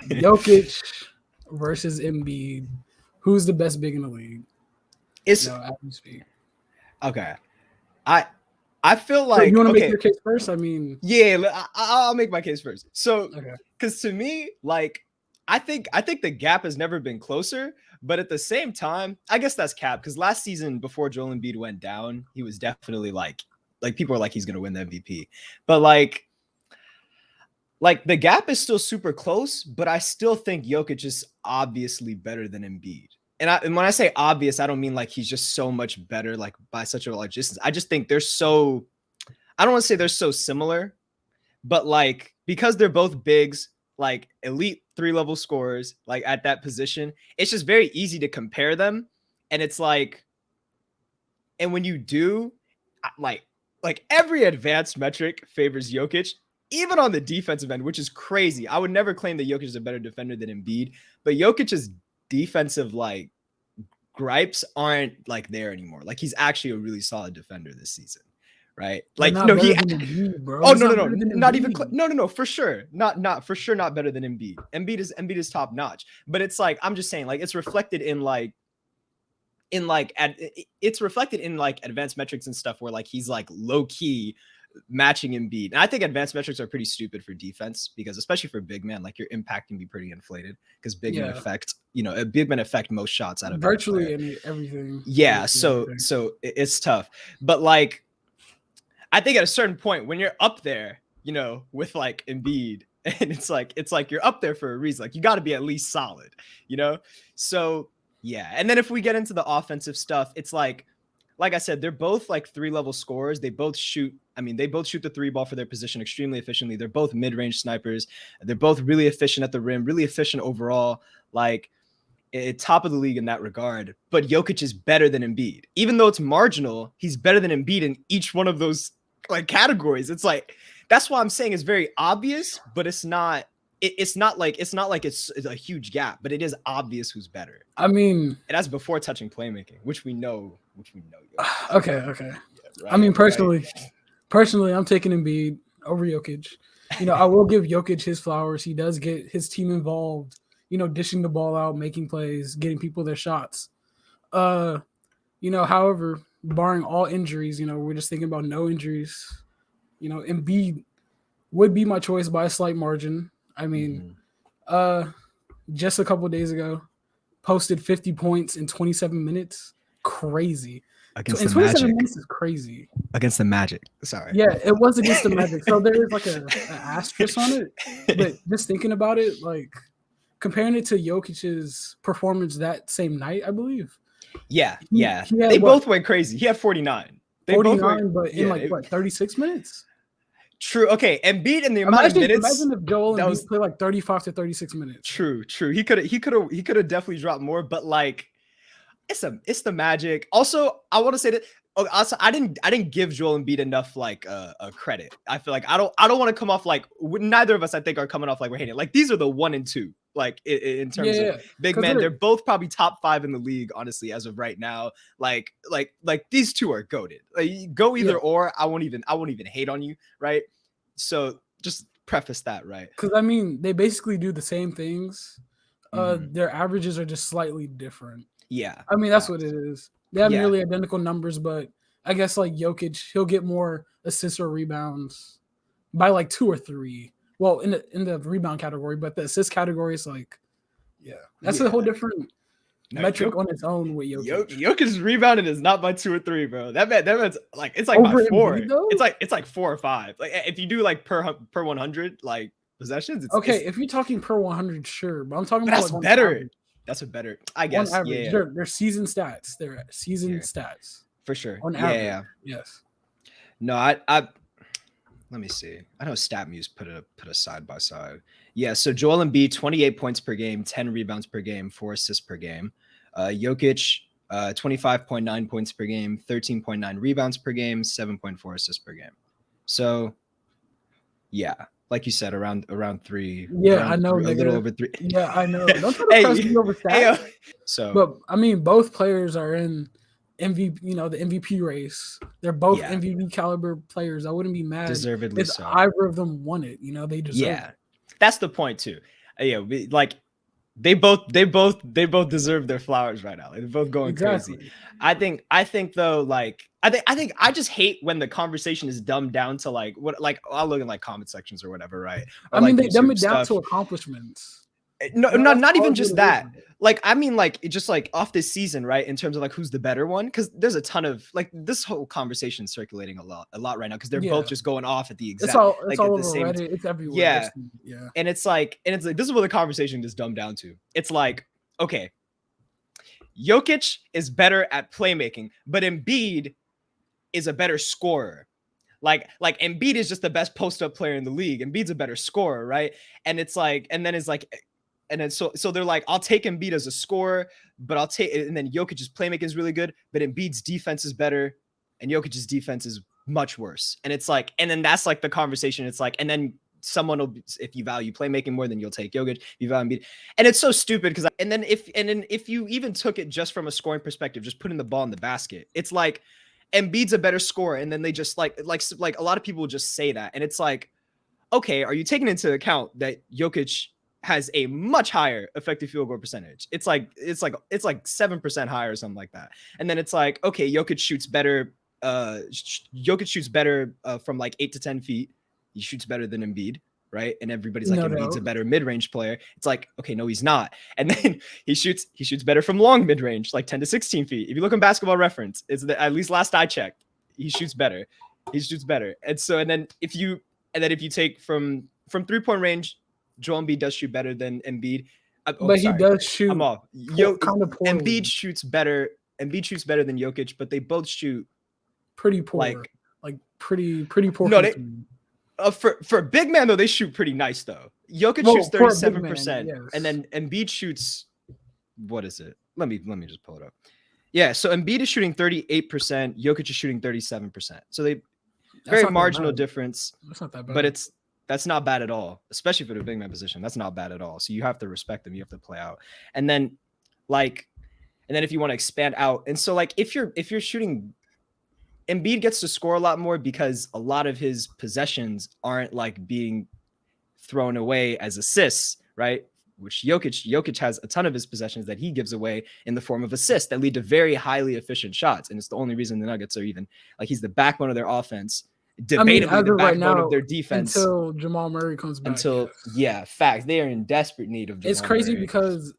Jokic versus Embiid. Who's the best big in the league? It's as we speak. okay. I feel So like you want to make okay. your case first? I mean, Yeah, I'll make my case first. So, okay. because to me, like, I think the gap has never been closer. But at the same time, I guess that's cap because last season before Joel Embiid went down, he was definitely like people are like he's gonna win the MVP. But like the gap is still super close, but I still think Jokic is obviously better than Embiid. And when I say obvious, I don't mean like he's just so much better, like by such a large distance. I just think they're so. I don't want to say they're so similar, but like because they're both bigs, like elite 3-level scorers, like at that position, it's just very easy to compare them. And it's like, and when you do, like every advanced metric favors Jokic, even on the defensive end, which is crazy. I would never claim that Jokic is a better defender than Embiid, but Jokic's defensive like gripes aren't like there anymore. Like he's actually a really solid defender this season. Right? But Like not no, better he. than Embiid, bro. Oh He's no, no, not no, better than not even. Embiid. No, for sure, not for sure, not better than Embiid. Embiid is top notch. But it's like I'm just saying, like it's reflected it's reflected in like advanced metrics and stuff where like he's like low key matching Embiid. And I think advanced metrics are pretty stupid for defense because especially for big men, like your impact can be pretty inflated because big men affect most shots out of virtually everything. Yeah, so it's tough. But like I think at a certain point when you're up there, with like Embiid, and it's like you're up there for a reason. Like you got to be at least solid, So yeah, and then if we get into the offensive stuff, it's like I said, they're both like 3-level scorers. They both shoot the 3 ball for their position extremely efficiently. They're both mid-range snipers. They're both really efficient at the rim, really efficient overall. Like top of the league in that regard. But Jokic is better than Embiid, even though it's marginal. He's better than Embiid in each one of those like categories. It's like that's why I'm saying it's very obvious, but it's not. It's not like it's a huge gap, but it is obvious who's better. I mean, and that's before touching playmaking, which we know. Okay. Yeah, right, I mean, personally, I'm taking Embiid over Jokic. I will give Jokic his flowers. He does get his team involved. Dishing the ball out, making plays, getting people their shots. However, barring all injuries, we're just thinking about no injuries. Embiid would be my choice by a slight margin. I mean, just a couple of days ago, posted 50 points in 27 minutes. Crazy. Against the 27 minutes is crazy. Against the Magic. Sorry. Yeah, it was against the Magic. So there is like an asterisk on it. But just thinking about it, like comparing it to Jokic's performance that same night, I believe. Yeah. They both went crazy. He had 49. 49, but in 36 minutes? True. Okay, Embiid in the amount of minutes. Imagine if Joel Embiid played like 35 to 36 minutes. True. He could have definitely dropped more, but like it's the Magic. Also, I want to say that also I didn't give Joel Embiid enough like a credit. I feel like I don't want to come off like neither of us I think are coming off like we're hating. Like these are the 1 and 2 like in terms of big men. They're both probably top 5 in the league honestly as of right now. Like these two are goated. Like go either or. I won't even hate on you, right? So just preface that, right? Because I mean they basically do the same things. Their averages are just slightly different. Yeah. I mean that's what it is. They have nearly identical numbers, but I guess like Jokic, he'll get more assists or rebounds by like 2 or 3. Well, in the rebound category, but the assist category is like, that's a whole different metric on its own with Jokic. Jokic's rebounding is not by 2 or 3, bro. That man's like it's like by 4. It's like 4 or 5. Like if you do like per 100 like possessions. If you're talking per 100, sure, but I'm talking about that's like better. That's a better, I guess. On average, they're season stats. They're season stats for sure. On average, yes. No, I let me see. I know StatMuse put a side by side. Yeah, so Joel Embiid 28 points per game, 10 rebounds per game, 4 assists per game. Jokic 25.9 points per game, 13.9 rebounds per game, 7.4 assists per game. So, yeah. Like you said, around 3. Yeah, I know. A little over 3. Yeah, I know. Don't try to press me over stats. But I mean, both players are in MVP. The MVP race. They're both MVP caliber players. I wouldn't be mad deservedly if so. either of them won it. They deserve it. That's the point too. Yeah, like they both deserve their flowers right now. Like, they're both going crazy. I think though, like I just hate when the conversation is dumbed down to like what, like I'll look in like comment sections or whatever, right? Or, I mean, like, they dumb it down stuff. to accomplishments. No, You know, not even just that. is, like, I mean, like, just like off this season, right? In terms of like who's the better one, because there's a ton of like this whole conversation circulating a lot right now because they're both just going off at the exact it's all at over the same Reddit. It's everywhere. Yeah, yeah. And it's like this is what the conversation is dumbed down to. It's like, okay, Jokic is better at playmaking, but Embiid is a better scorer. Like Embiid is just the best post-up player in the league. Embiid's a better scorer, right? And it's like, and then it's like, and then so they're like, I'll take Embiid as a scorer, but I'll take, and then Jokic's playmaking is really good, but Embiid's defense is better, and Jokic's defense is much worse. And it's like, and then that's like the conversation. It's like, and then someone will, if you value playmaking more, then you'll take Jokic. If you value Embiid, and it's so stupid because, and then if you even took it just from a scoring perspective, just putting the ball in the basket, it's like Embiid's a better scorer, and then they just like a lot of people will just say that, and it's like, okay, are you taking into account that Jokic has a much higher effective field goal percentage? It's like 7% higher or something like that. And then it's like, okay, Jokic shoots better. Jokic shoots better from like 8 to 10 feet. He shoots better than Embiid, right? And everybody's like, Embiid's a better mid-range player. It's like, okay, no, he's not. And then he shoots better from long mid-range, like 10 to 16 feet. If you look at Basketball Reference, it's at least last I checked, he shoots better. And so, and then if you take from 3-point range, Joel Embiid does shoot better than Embiid. He does shoot. I'm off. Embiid shoots better. Embiid shoots better than Jokic, but they both shoot pretty poor. Like pretty poor. No, for big man though, they shoot pretty nice though. Jokic shoots 37%, and then Embiid shoots, what is it? Let me just pull it up. Yeah, so Embiid is shooting 38%, Jokic is shooting 37%. So they very marginal difference. That's not that bad. But that's not bad at all, especially for the big man position. That's not bad at all. So you have to respect them. You have to play out. And then if you want to expand out, and so like if you're shooting, Embiid gets to score a lot more because a lot of his possessions aren't like being thrown away as assists, right? Which Jokic has a ton of his possessions that he gives away in the form of assists that lead to very highly efficient shots. And it's the only reason the Nuggets are even like, he's the backbone of their offense. Debatably the backbone of their defense until Jamal Murray comes back. Facts. They are in desperate need of Jamal It's crazy Murray. Because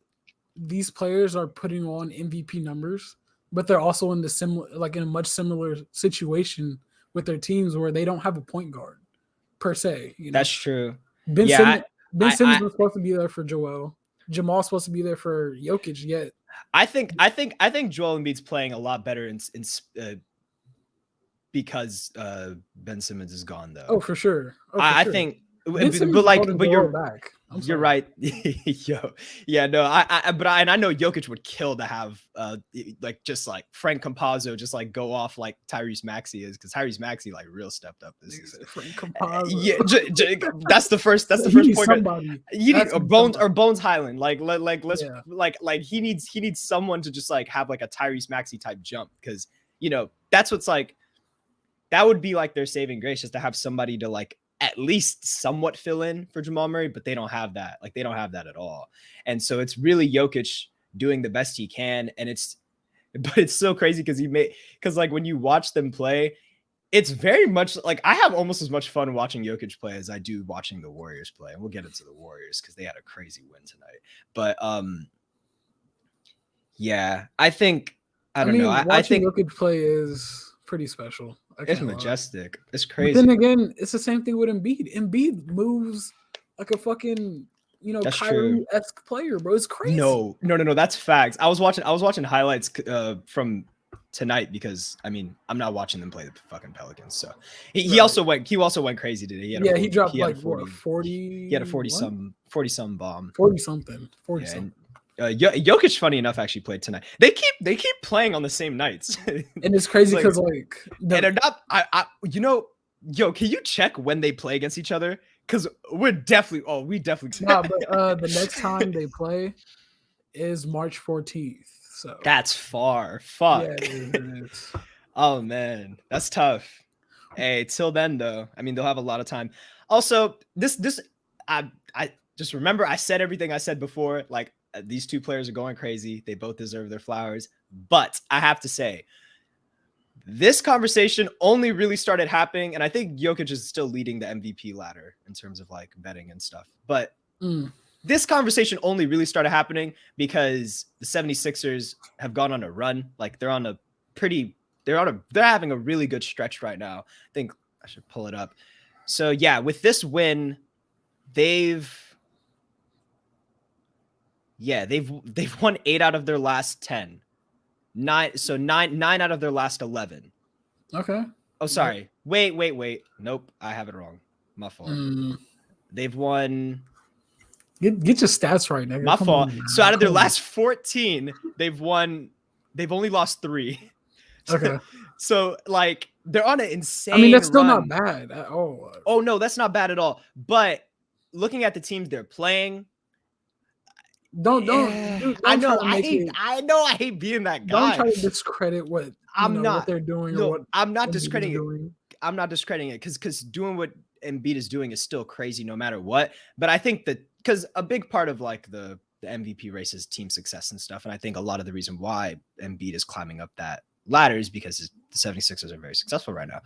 these players are putting on MVP numbers, but they're also in in a much similar situation with their teams where they don't have a point guard per se. You know? That's true. Ben Simmons was supposed to be there for Joel. Jamal's supposed to be there for Jokic. Yet I think Joel Embiid's playing a lot better because Ben Simmons is gone though. Oh, for sure. I think, but you're back. You're right. No, I know Jokic would kill to have just like Frank Campazzo just like go off like Tyrese Maxey is, because Tyrese Maxey like real stepped up this season. Frank Campazzo. That's the first point. You need Bones Highland. He needs someone to just like have like a Tyrese Maxey type jump, because that's what's like, that would be like their saving grace, just to have somebody to like at least somewhat fill in for Jamal Murray, but they don't have that. Like, they don't have that at all. And so it's really Jokic doing the best he can. And it's so crazy because like when you watch them play, it's very much like, I have almost as much fun watching Jokic play as I do watching the Warriors play. And we'll get into the Warriors because they had a crazy win tonight. But I think Jokic play is pretty special. It's majestic. It's crazy. But then again, it's the same thing with Embiid. Embiid moves like a fucking, Kyrie-esque player, bro. It's crazy. No. That's facts. I was watching highlights from tonight because I'm not watching them play the fucking Pelicans. So he also went crazy today. He dropped like 40. He had a 40 some bomb. 40 something. 40 something. Jokic, funny enough, actually played tonight. They keep playing on the same nights, and it's crazy because they're not. Can you check when they play against each other? Because we definitely. Nah, but the next time they play is March 14th. So that's far. Fuck. Yeah, it is. Oh man, that's tough. Hey, till then though, they'll have a lot of time. Also, just remember, I said everything I said before. Like, these two players are going crazy. They both deserve their flowers. But I have to say, this conversation only really started happening, and I think Jokic is still leading the MVP ladder in terms of like betting and stuff. But this conversation only really started happening because the 76ers have gone on a run. Like they're having a really good stretch right now. I think I should pull it up. So yeah, with this win, they've won 8 out of their last 10. 9 out of their last 11. Okay. Oh, sorry. Wait. Nope, I have it wrong. My fault. They've won. Get your stats right, nigga. My fault. So out of their last 14, they've only lost 3. Okay. So like they're on an insane. I mean, that's still run. not bad at all. Oh no, that's not bad at all. But looking at the teams they're playing. Don't I know I hate being that guy. Don't try to discredit what what they're doing. No, or what I'm not discrediting it. doing. I'm not discrediting it because doing what Embiid is doing is still crazy no matter what. But I think that because a big part of like the MVP race is team success and stuff. And I think a lot of the reason why Embiid is climbing up that ladder is because the 76ers are very successful right now.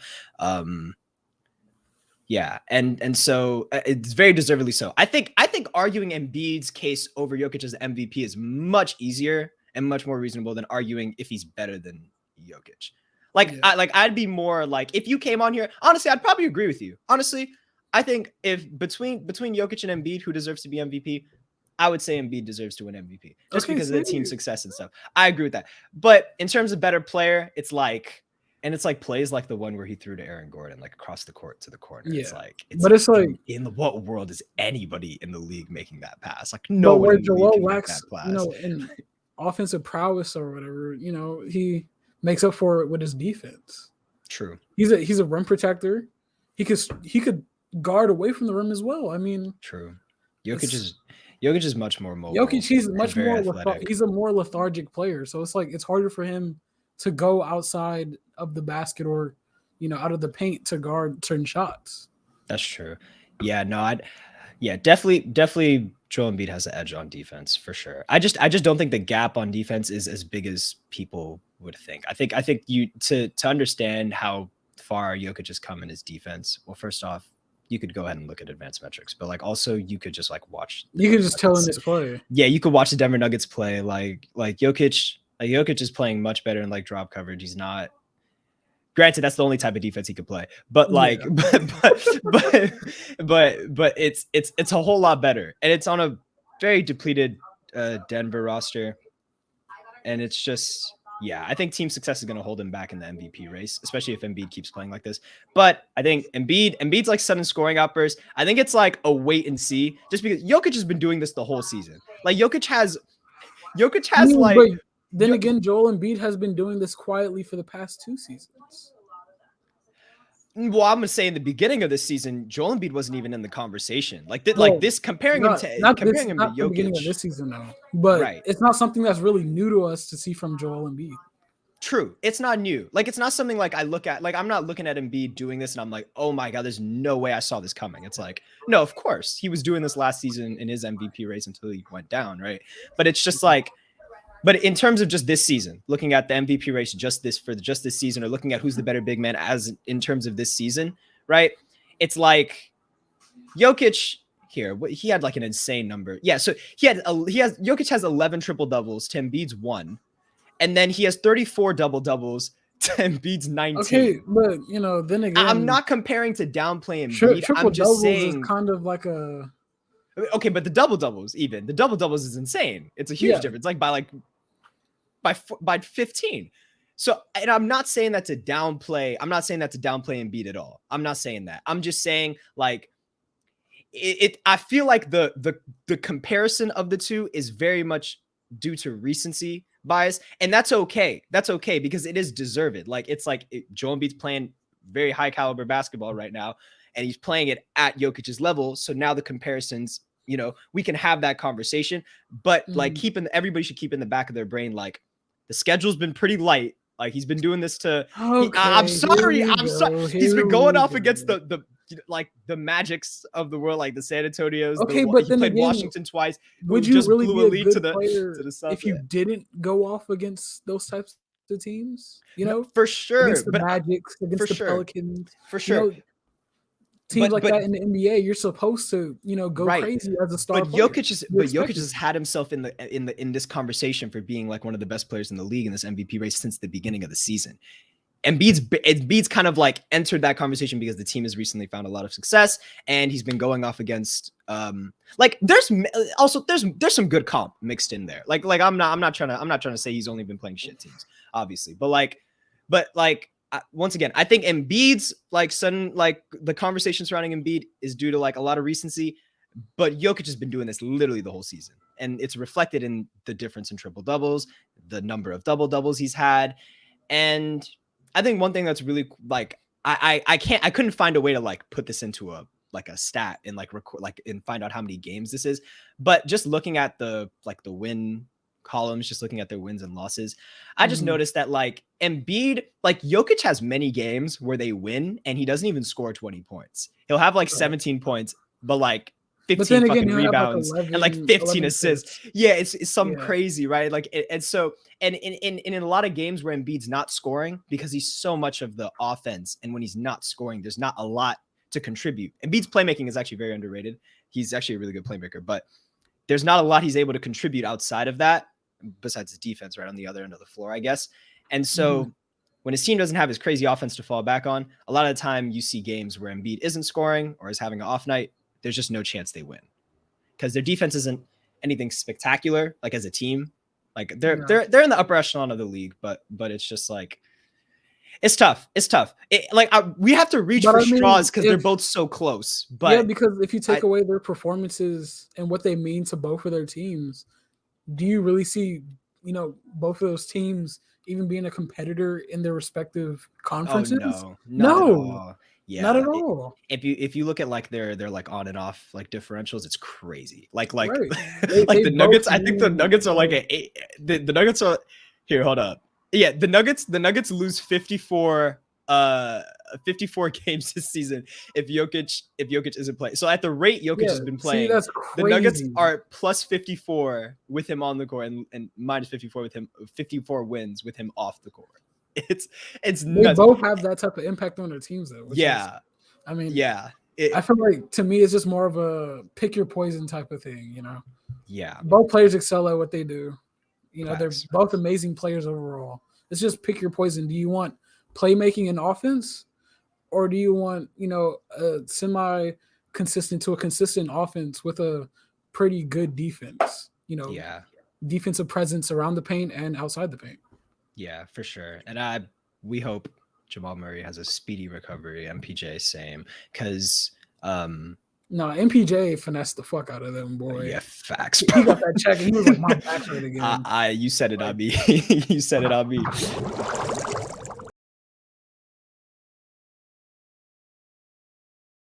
Yeah, and so it's very deservedly so. I think arguing Embiid's case over Jokic's MVP is much easier and much more reasonable than arguing if he's better than Jokic. Like, yeah. I'd be more like if you came on here. Honestly, I'd probably agree with you. Honestly, I think if between Jokic and Embiid, who deserves to be MVP, I would say Embiid deserves to win MVP just because of the team success and stuff. I agree with that. But in terms of better player, it's like. And it's like plays like the one where he threw to Aaron Gordon, like across the court to the corner. Yeah. It's like in what world is anybody in the league making that pass? Like no one. Where Joel lacks, in offensive prowess or whatever, he makes up for it with his defense. True. He's a rim protector. He could guard away from the rim as well. I mean, true. Jokic is much more mobile. Jokic, he's much more. He's a more lethargic player, so it's like it's harder for him to go outside of the basket or, out of the paint to guard certain shots. That's true. Yeah, no, definitely Joel Embiid has the edge on defense for sure. I just don't think the gap on defense is as big as people would think. I think you to understand how far Jokic has come in his defense. Well, first off, you could go ahead and look at advanced metrics, but like also you could just like watch. You could just tell him his play. Yeah, you could watch the Denver Nuggets play. Like Jokic. Jokic is playing much better in like drop coverage. He's not. Granted, that's the only type of defense he could play, but like, yeah. but it's a whole lot better, and it's on a very depleted Denver roster, and it's just I think team success is going to hold him back in the MVP race, especially if Embiid keeps playing like this. But I think Embiid's like sudden scoring outbursts. I think it's like a wait and see, just because Jokic has been doing this the whole season. Like Jokic has like. Then again, Joel Embiid has been doing this quietly for the past 2 seasons. Well, I'm gonna say in the beginning of this season, Joel Embiid wasn't even in the conversation. Comparing him to Jokic. The beginning of this season, though. But It's not something that's really new to us to see from Joel Embiid. True, it's not new. Like it's not something like I look at. Like I'm not looking at Embiid doing this, and I'm like, oh my god, there's no way I saw this coming. It's like, no, of course he was doing this last season in his MVP race until he went down, right? But it's just like. But in terms of just this season, looking at the MVP race just this season, or looking at who's the better big man as in terms of this season, right? It's like Jokic here. He had like an insane number. Yeah, so Jokic has 11 triple doubles to Embiid's 1, and then he has 34 double doubles to Embiid's 19. Okay, but then again, I'm not comparing to downplay Embiid. I'm just saying is kind of like a. Okay, but the double doubles is insane. It's a huge difference. Like by 15. So, and I'm not saying that to downplay. I'm not saying that to downplay Embiid at all. I'm not saying that. I'm just saying like I feel like the comparison of the two is very much due to recency bias, and that's okay. That's okay because it is deserved. Like it's like Joel Embiid's playing very high caliber basketball right now, and he's playing it at Jokic's level. So now the comparisons, we can have that conversation, but like everybody should keep in the back of their brain, like the schedule's been pretty light. Like he's been doing this to, I'm sorry. He's been going off against like the Magics of the world, like the San Antonios. Okay, but he then played again, Washington twice. Would Who you just really blew be a a lead good to the player South? if you didn't go off against those types of teams? You know, for sure, against the but Magics, against the Pelicans, for you sure. know, teams like that in the NBA, you're supposed to, you know, go crazy as a star player. Jokic has had himself in this conversation for being like one of the best players in the league in this MVP race since the beginning of the season. Embiid's kind of like entered that conversation because the team has recently found a lot of success, and he's been going off against like there's some good comp mixed in there. Like I'm not trying to say he's only been playing shit teams, obviously, but once again, I think Embiid's like sudden like the conversation surrounding Embiid is due to like a lot of recency, but Jokic has been doing this literally the whole season, and it's reflected in the difference in triple doubles, the number of double doubles he's had, and I think one thing that's really like I couldn't find a way to like put this into a stat and like record like and find out how many games this is, but just looking at the win columns, just looking at their wins and losses, I just noticed that like Embiid, like Jokic has many games where they win and he doesn't even score 20 points. He'll have like 17 points, but like 15 fucking rebounds and like 15 assists. Yeah, it's something crazy, right? Like and so and in a lot of games where Embiid's not scoring because he's so much of the offense, and when he's not scoring, there's not a lot to contribute. Embiid's playmaking is actually very underrated. He's actually a really good playmaker, but there's not a lot he's able to contribute outside of that, besides his defense right on the other end of the floor, I guess. And so when his team doesn't have his crazy offense to fall back on, a lot of the time you see games where Embiid isn't scoring or is having an off night. There's just no chance they win because their defense isn't anything spectacular. Like as a team, like they're in the upper echelon of the league, but it's just like it's tough. It's tough. We have to reach for straws because they're both so close. But yeah, because if you take away their performances and what they mean to both of their teams, do you really see, you know, both of those teams even being a competitor in their respective conferences? Oh, no. Yeah, not at all. If you look at like their like on and off like differentials, it's crazy. Like right. like the Nuggets. I think the Nuggets are like the Nuggets are here. Hold up. Yeah, the Nuggets lose 54 games this season if Jokic isn't playing. So at the rate Jokic has been playing, that's crazy. The Nuggets are plus 54 with him on the court and minus 54 with him, 54 wins with him off the court. It's they nuts. both have that type of impact on their teams though. I feel like to me it's just more of a pick your poison type of thing, you know. Yeah. Both players excel at what they do. You know, they're both amazing players overall. It's just pick your poison. Do you want playmaking and offense, or do you want, you know, a semi-consistent to a consistent offense with a pretty good defense? You know, defensive presence around the paint and outside the paint. Yeah, for sure. And we hope Jamal Murray has a speedy recovery. MPJ same, because no, MPJ finessed the fuck out of them, boy. Yeah, facts. He got that check and he was like, my back's hurt again. You said it on me. You said it on me.